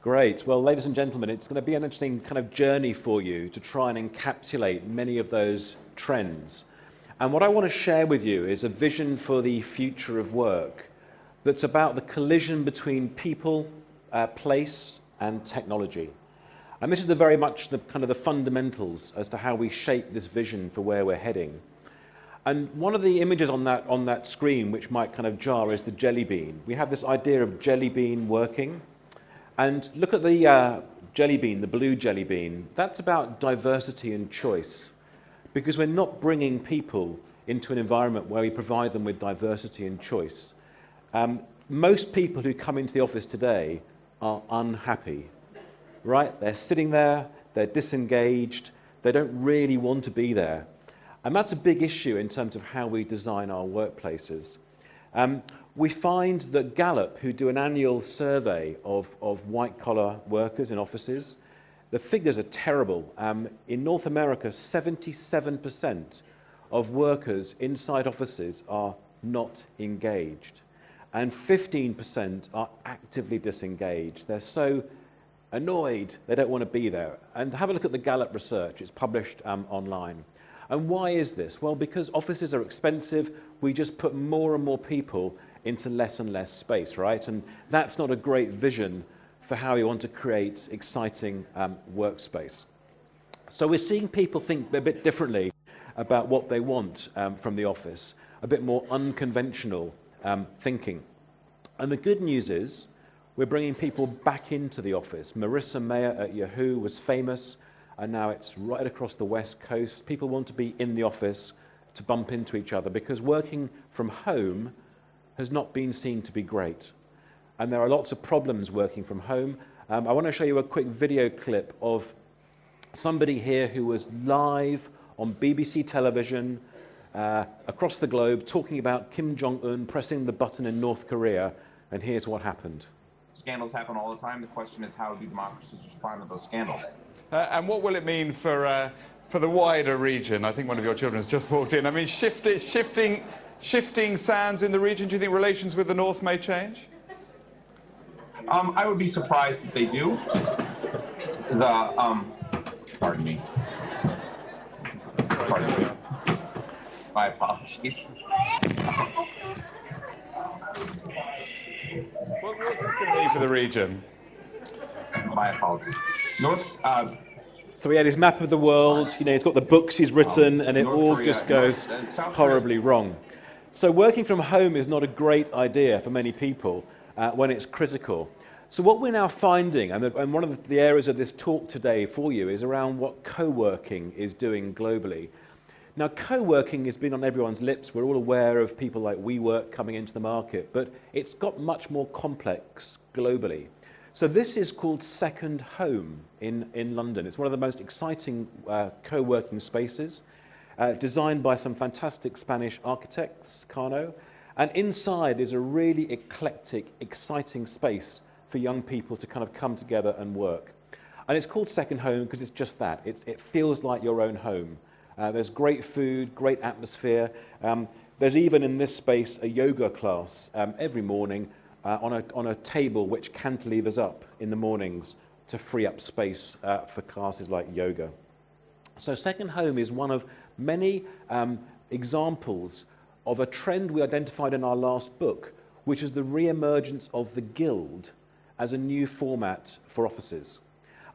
Great. Well, ladies and gentlemen, it's going to be an interesting kind of journey for you to try and encapsulate many of those trends. And what I want to share with you is a vision for the future of work that's about the collision between people, place, and technology. And this is very much the kind of the fundamentals as to how we shape this vision for where we're heading. And one of the images on that screen which might kind of jar is the jelly bean. We have this idea of jelly bean working. And look at the jelly bean, the blue jelly bean. That's about diversity and choice, because we're not bringing people into an environment where we provide them with diversity and choice. Most people who come into the office today are unhappy, right? They're sitting there, they're disengaged, they don't really want to be there. And that's a big issue in terms of how we design our workplaces. We find that Gallup, who do an annual survey of white-collar workers in offices, the figures are terrible. In North America, 77% of workers inside offices are not engaged, and 15% are actively disengaged. They're so annoyed, they don't want to be there. And have a look at the Gallup research. It's published online. And why is this? Well, because offices are expensive, we just put more and more people into less and less space, right? And that's not a great vision for how we want to create exciting workspace. So we're seeing people think a bit differently about what they want from the office, a bit more unconventional thinking. And the good news is we're bringing people back into the office. Marissa Mayer at Yahoo was famous, and now it's right across the West Coast. People want to be in the office to bump into each other, because working from home has not been seen to be great. And there are lots of problems working from home. I want to show you a quick video clip of somebody here who was live on BBC television across the globe talking about Kim Jong-un pressing the button in North Korea, and here's what happened. Scandals happen all the time. The question is, how do democracies respond to those scandals? And what will it mean for the wider region? I think one of your children has just walked in. I mean, shifting sands in the region. Do you think relations with the North may change? I would be surprised if they do. Pardon me. Pardon me. My apologies. What's this going to mean for the region? My apologies. So he had his map of the world, you know, he's got the books he's written, and it all just goes horribly wrong. So working from home is not a great idea for many people when it's critical. So what we're now finding, and one of the areas of this talk today for you, is around what co-working is doing globally. Now, co-working has been on everyone's lips. We're all aware of people like WeWork coming into the market, but it's got much more complex globally. So this is called Second Home in London. It's one of the most exciting co-working spaces, designed by some fantastic Spanish architects, Cano. And inside is a really eclectic, exciting space for young people to kind of come together and work. And it's called Second Home because it's just that. It feels like your own home. There's great food, great atmosphere. There's even in this space a yoga class every morning on a table which cantilevers up in the mornings to free up space for classes like yoga. So Second Home is one of many examples of a trend we identified in our last book, which is the re-emergence of the guild as a new format for offices.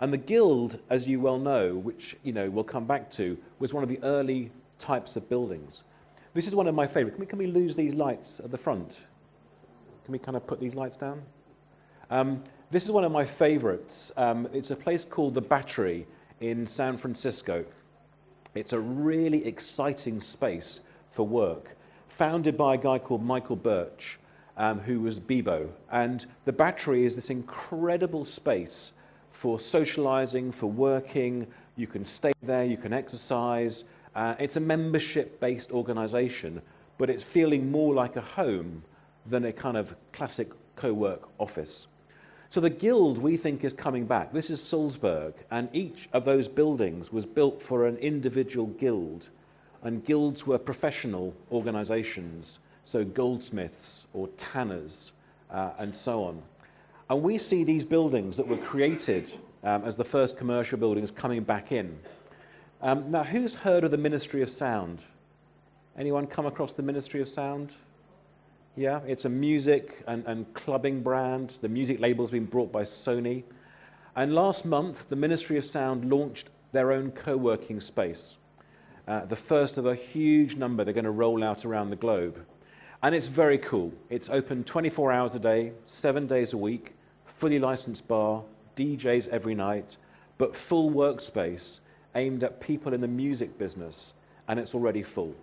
And the guild, as you well know, which we'll come back to, was one of the early types of buildings. This is one of my favorite. Can we lose these lights at the front? Can we kind of put these lights down? This is one of my favorites. It's a place called The Battery in San Francisco. It's a really exciting space for work, founded by a guy called Michael Birch, who was Bebo. And The Battery is this incredible space for socializing, for working. You can stay there, you can exercise. It's a membership-based organization, but it's feeling more like a home than a kind of classic co-work office. So the guild, we think, is coming back. This is Salzburg, and each of those buildings was built for an individual guild, and guilds were professional organizations, so goldsmiths or tanners and so on. And we see these buildings that were created as the first commercial buildings coming back in. Now, who's heard of the Ministry of Sound? Anyone come across the Ministry of Sound? Yeah, it's a music and clubbing brand. The music label's been brought by Sony. And last month, the Ministry of Sound launched their own co-working space. The first of a huge number they're going to roll out around the globe. And it's very cool. It's open 24 hours a day, 7 days a week, fully licensed bar, DJs every night, but full workspace aimed at people in the music business, and it's already full.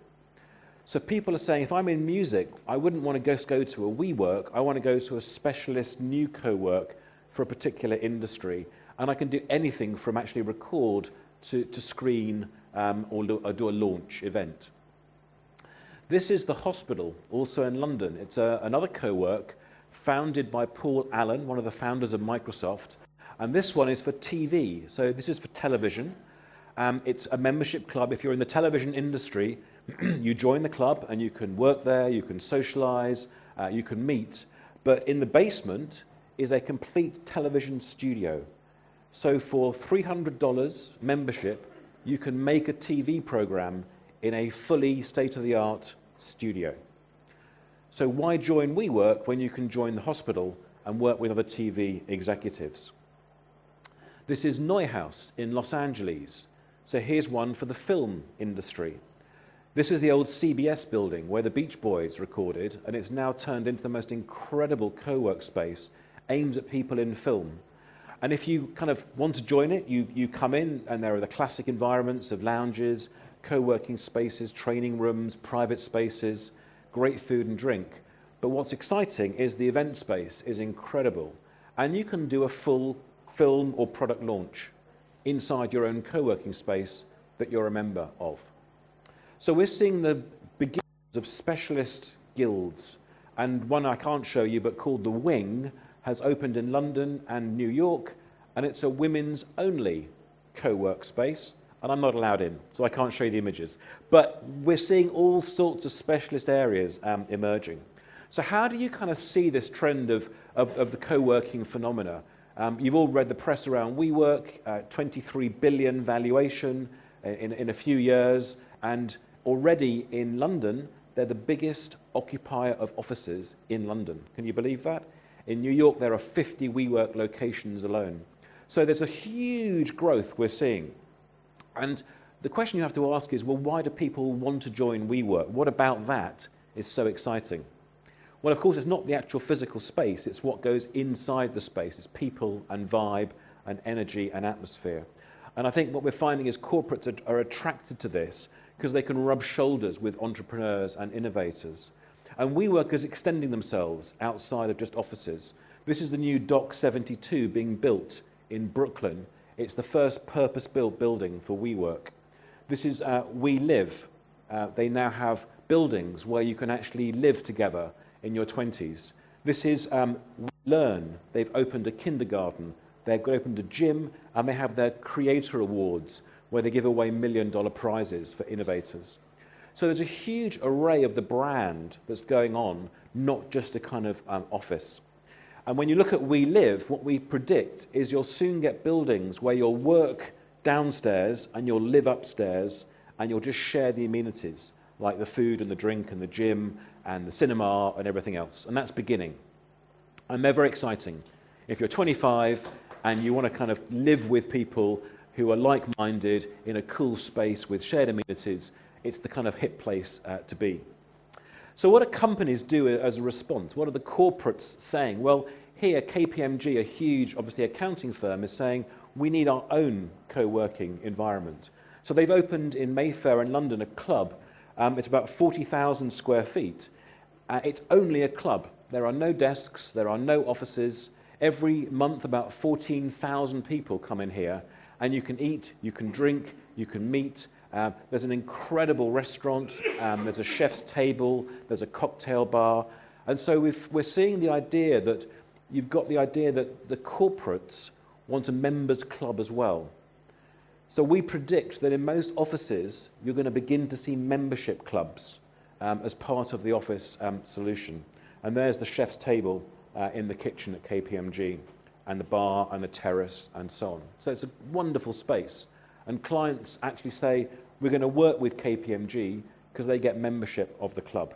So people are saying, if I'm in music, I wouldn't want to just go to a WeWork, I want to go to a specialist new co-work for a particular industry, and I can do anything from actually record to screen or do a launch event. This is the Hospital, also in London. It's another co-work founded by Paul Allen, one of the founders of Microsoft, and this one is for TV, so this is for television. It's a membership club. If you're in the television industry, you join the club and you can work there, you can socialize, you can meet, but in the basement is a complete television studio. So for $300 membership, you can make a TV program in a fully state-of-the-art studio. So why join WeWork when you can join the Hospital and work with other TV executives? This is Neuhaus in Los Angeles. So here's one for the film industry. This is the old CBS building where the Beach Boys recorded, and it's now turned into the most incredible co-work space aimed at people in film. And if you kind of want to join it, you come in and there are the classic environments of lounges, co-working spaces, training rooms, private spaces, great food and drink. But what's exciting is the event space is incredible. And you can do a full film or product launch inside your own co-working space that you're a member of. So we're seeing the beginnings of specialist guilds, and one I can't show you but called The Wing has opened in London and New York, and it's a women's only co-work space, and I'm not allowed in, so I can't show you the images. But we're seeing all sorts of specialist areas emerging. So how do you kind of see this trend of the co-working phenomena? You've all read the press around WeWork, 23 billion valuation in a few years, and already in London, they're the biggest occupier of offices in London. Can you believe that? In New York, there are 50 WeWork locations alone. So there's a huge growth we're seeing. And the question you have to ask is, well, why do people want to join WeWork? What about that is so exciting? Well, of course, it's not the actual physical space, it's what goes inside the space. It's people and vibe and energy and atmosphere. And I think what we're finding is corporates are attracted to this because they can rub shoulders with entrepreneurs and innovators. And WeWork is extending themselves outside of just offices. This is the new Dock 72 being built in Brooklyn. It's the first purpose-built building for WeWork. This is We Live. They now have buildings where you can actually live together in your 20s. This is We Learn. They've opened a kindergarten. They've opened a gym, and they have their Creator Awards, where they give away $1 million prizes for innovators. So there's a huge array of the brand that's going on, not just a kind of office. And when you look at We Live, what we predict is you'll soon get buildings where you'll work downstairs and you'll live upstairs, and you'll just share the amenities, like the food and the drink and the gym and the cinema and everything else. And that's beginning. And they're very exciting. If you're 25 and you want to kind of live with people who are like-minded in a cool space with shared amenities, it's the kind of hip place to be. So what do companies do as a response? What are the corporates saying? Well, here KPMG, a huge, obviously, accounting firm, is saying we need our own co-working environment. So they've opened in Mayfair in London a club. It's about 40,000 square feet. It's only a club. There are no desks, there are no offices. Every month about 14,000 people come in here, and you can eat, you can drink, you can meet. There's an incredible restaurant, there's a chef's table, there's a cocktail bar. And so we're seeing the idea that you've got the idea that the corporates want a members club as well. So we predict that in most offices, you're going to begin to see membership clubs as part of the office solution. And there's the chef's table in the kitchen at KPMG, and the bar and the terrace and so on. So it's a wonderful space. And clients actually say, we're going to work with KPMG because they get membership of the club.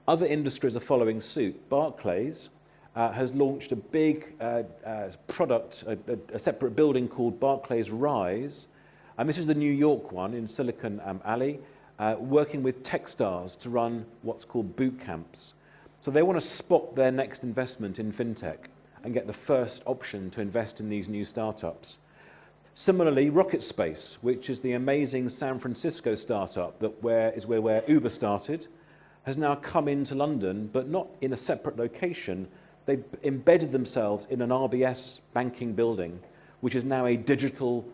Other industries are following suit. Barclays has launched a big product, a separate building called Barclays Rise. And this is the New York one in Silicon Alley, working with tech stars to run what's called boot camps. So they want to spot their next investment in fintech and get the first option to invest in these new startups. Similarly, Rocket Space, which is the amazing San Francisco startup that is where Uber started, has now come into London, but not in a separate location. They've embedded themselves in an RBS banking building, which is now a digital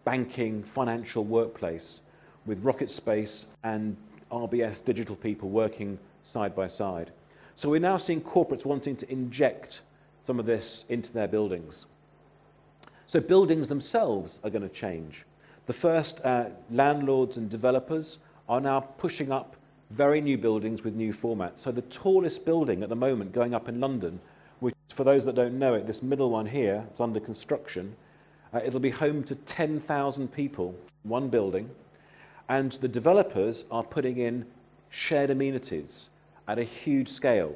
banking financial workplace with Rocket Space and RBS digital people working side by side. So we're now seeing corporates wanting to inject some of this into their buildings. So buildings themselves are going to change. The first landlords and developers are now pushing up very new buildings with new formats. So the tallest building at the moment going up in London, which for those that don't know it, this middle one here, it's under construction, it'll be home to 10,000 people, one building, and the developers are putting in shared amenities at a huge scale.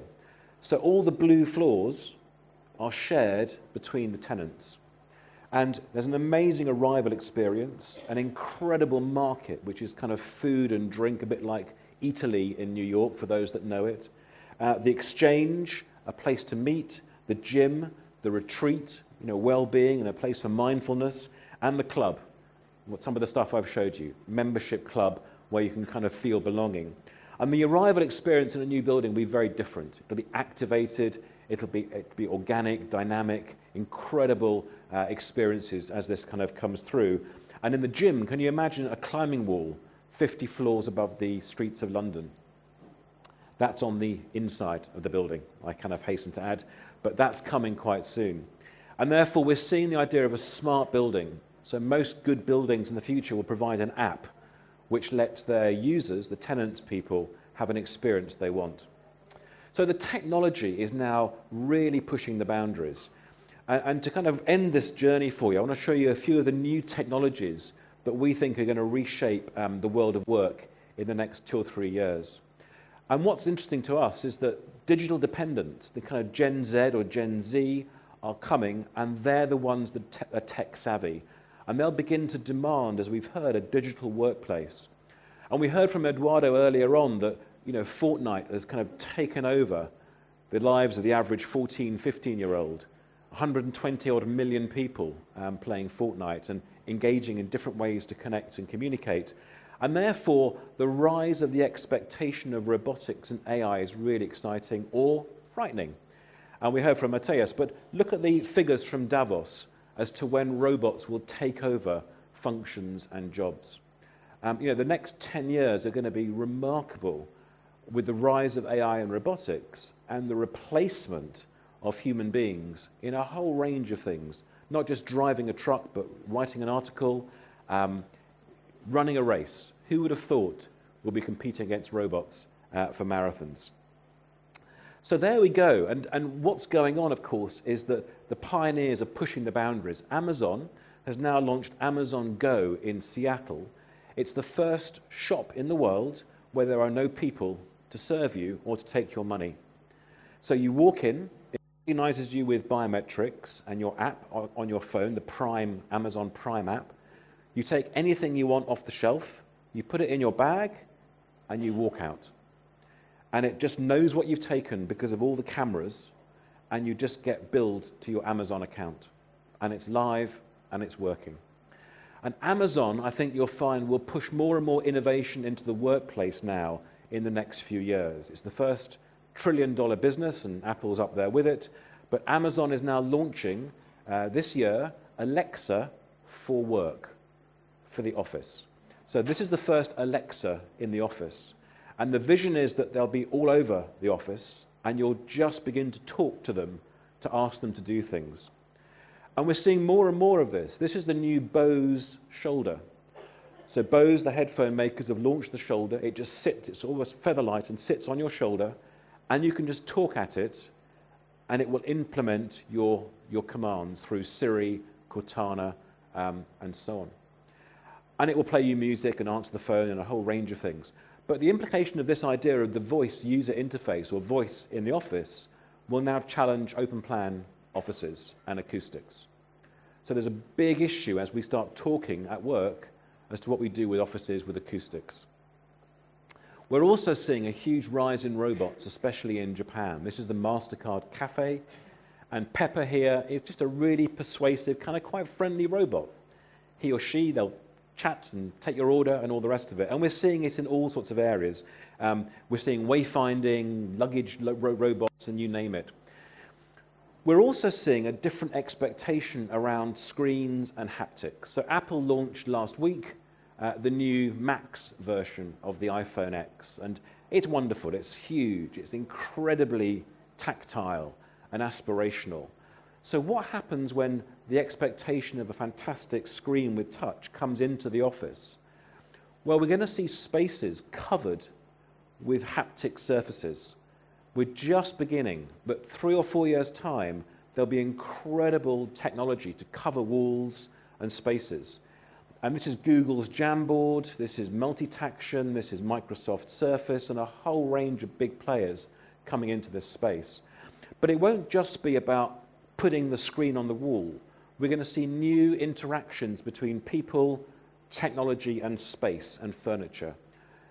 So all the blue floors are shared between the tenants. And there's an amazing arrival experience, an incredible market, which is kind of food and drink, a bit like Italy in New York, for those that know it. The exchange, a place to meet, the gym, the retreat, well-being and a place for mindfulness, and the club. Some of the stuff I've showed you, membership club, where you can kind of feel belonging. And the arrival experience in a new building will be very different. It'll be activated, it'll be organic, dynamic, incredible experiences as this kind of comes through. And in the gym, can you imagine a climbing wall 50 floors above the streets of London? That's on the inside of the building, I kind of hasten to add, but that's coming quite soon. And therefore, we're seeing the idea of a smart building. So most good buildings in the future will provide an app which lets their users, the tenants people, have an experience they want. So the technology is now really pushing the boundaries. And to kind of end this journey for you, I want to show you a few of the new technologies that we think are going to reshape the world of work in the next 2 or 3 years. And what's interesting to us is that digital dependents, the kind of Gen Z or Gen Z, are coming, and they're the ones that are tech savvy. And they'll begin to demand, as we've heard, a digital workplace. And we heard from Eduardo earlier on that Fortnite has kind of taken over the lives of the average 14, 15-year-old. 120-odd million people playing Fortnite and engaging in different ways to connect and communicate. And therefore, the rise of the expectation of robotics and AI is really exciting or frightening. And we heard from Matthias, but look at the figures from Davos as to when robots will take over functions and jobs. The next 10 years are going to be remarkable with the rise of AI and robotics and the replacement of human beings in a whole range of things, not just driving a truck, but writing an article, running a race. Who would have thought we'll be competing against robots for marathons? So there we go. And what's going on, of course, is that the pioneers are pushing the boundaries. Amazon has now launched Amazon Go in Seattle. It's the first shop in the world where there are no people to serve you or to take your money. So you walk in, it recognizes you with biometrics and your app on your phone, the Amazon Prime app. You take anything you want off the shelf, you put it in your bag, and you walk out. And it just knows what you've taken because of all the cameras, and you just get billed to your Amazon account. And it's live, and it's working. And Amazon, I think you'll find, will push more and more innovation into the workplace now in the next few years. It's the first trillion-dollar business, and Apple's up there with it. But Amazon is now launching, this year, Alexa for work, for the office. So this is the first Alexa in the office. And the vision is that they'll be all over the office, and you'll just begin to talk to them to ask them to do things. And we're seeing more and more of this. This is the new Bose shoulder. So Bose, the headphone makers, have launched the shoulder. It just sits, it's almost feather light and sits on your shoulder, and you can just talk at it, and it will implement your commands through Siri, Cortana, and so on. And it will play you music and answer the phone and a whole range of things. But the implication of this idea of the voice user interface or voice in the office will now challenge open plan offices and acoustics. So there's a big issue as we start talking at work as to what we do with offices with acoustics. We're also seeing a huge rise in robots, especially in Japan. This is the MasterCard Cafe, and Pepper here is just a really persuasive, kind of quite friendly robot. He or she, they'll chat and take your order and all the rest of it. And we're seeing it in all sorts of areas. We're seeing wayfinding, luggage robots, and you name it. We're also seeing a different expectation around screens and haptics. So Apple launched last week the new Max version of the iPhone X, and it's wonderful, it's huge, it's incredibly tactile and aspirational. So what happens when the expectation of a fantastic screen with touch comes into the office? Well, we're going to see spaces covered with haptic surfaces. We're just beginning, but 3 or 4 years' time, there'll be incredible technology to cover walls and spaces. And this is Google's Jamboard, this is Multitraction, this is Microsoft Surface, and a whole range of big players coming into this space. But it won't just be about putting the screen on the wall. We're going to see new interactions between people, technology, and space and furniture.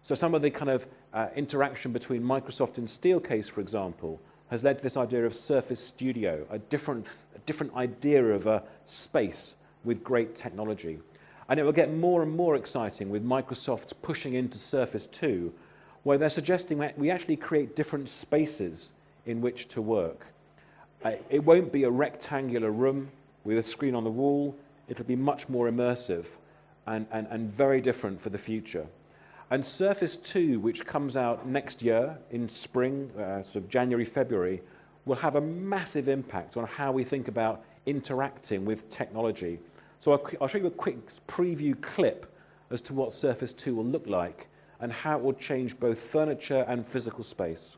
So some of the kind of interaction between Microsoft and Steelcase, for example, has led to this idea of Surface Studio, a different idea of a space with great technology. And it will get more and more exciting with Microsoft pushing into Surface 2, where they're suggesting that we actually create different spaces in which to work. It won't be a rectangular room with a screen on the wall. It'll be much more immersive and very different for the future. And Surface 2, which comes out next year in spring, sort of January, February, will have a massive impact on how we think about interacting with technology. So I'll show you a quick preview clip as to what Surface 2 will look like and how it will change both furniture and physical space.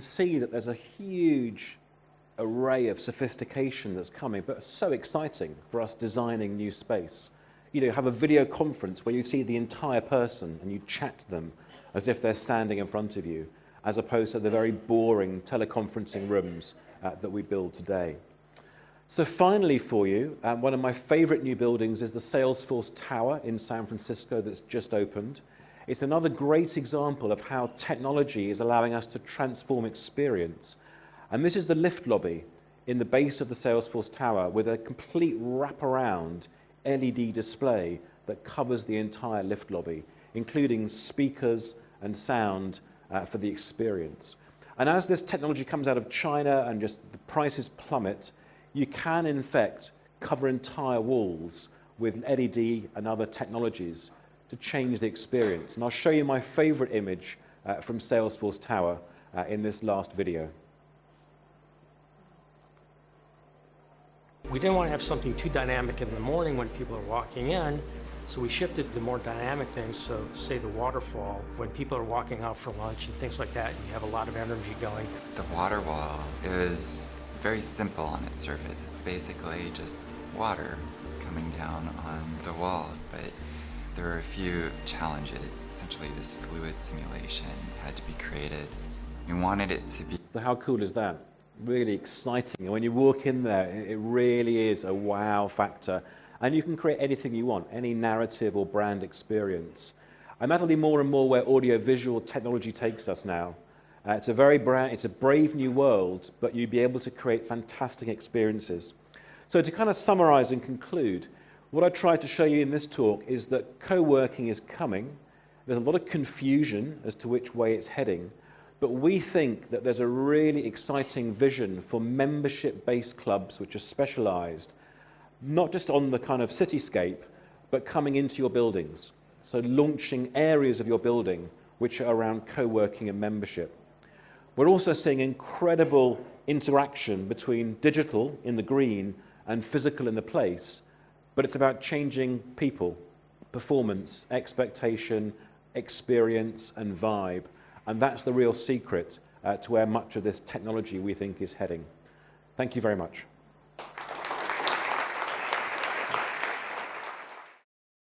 See that there's a huge array of sophistication that's coming, but so exciting for us designing new space. You know, have a video conference where you see the entire person and you chat to them as if they're standing in front of you, as opposed to the very boring teleconferencing rooms that we build today. So finally for you, one of my favorite new buildings is the Salesforce Tower in San Francisco that's just opened. It's another great example of how technology is allowing us to transform experience. And this is the lift lobby in the base of the Salesforce Tower with a complete wraparound LED display that covers the entire lift lobby. including speakers and sound for the experience. And as this technology comes out of China and just the prices plummet, you can in fact cover entire walls with LED and other technologies to change the experience. And I'll show you my favorite image from Salesforce Tower in this last video. We didn't want to have something too dynamic in the morning when people are walking in, so we shifted to more dynamic things. So say the waterfall, when people are walking out for lunch and things like that, you have a lot of energy going. The water wall is very simple on its surface. It's basically just water coming down on the walls, but there were a few challenges. Essentially, this fluid simulation had to be created. We wanted it to be... So how cool is that? Really exciting. And when you walk in there, it really is a wow factor. And you can create anything you want, any narrative or brand experience. And that'll be more and more where audio-visual technology takes us now. It's a brave new world, but you'll be able to create fantastic experiences. So to kind of summarize and conclude, what I tried to show you in this talk is that co-working is coming. There's a lot of confusion as to which way it's heading, but we think that there's a really exciting vision for membership-based clubs which are specialized, not just on the kind of cityscape, but coming into your buildings. So launching areas of your building which are around co-working and membership. We're also seeing incredible interaction between digital in the green and physical in the place, but it's about changing people, performance, expectation, experience, and vibe. And that's the real secret to where much of this technology we think is heading. Thank you very much.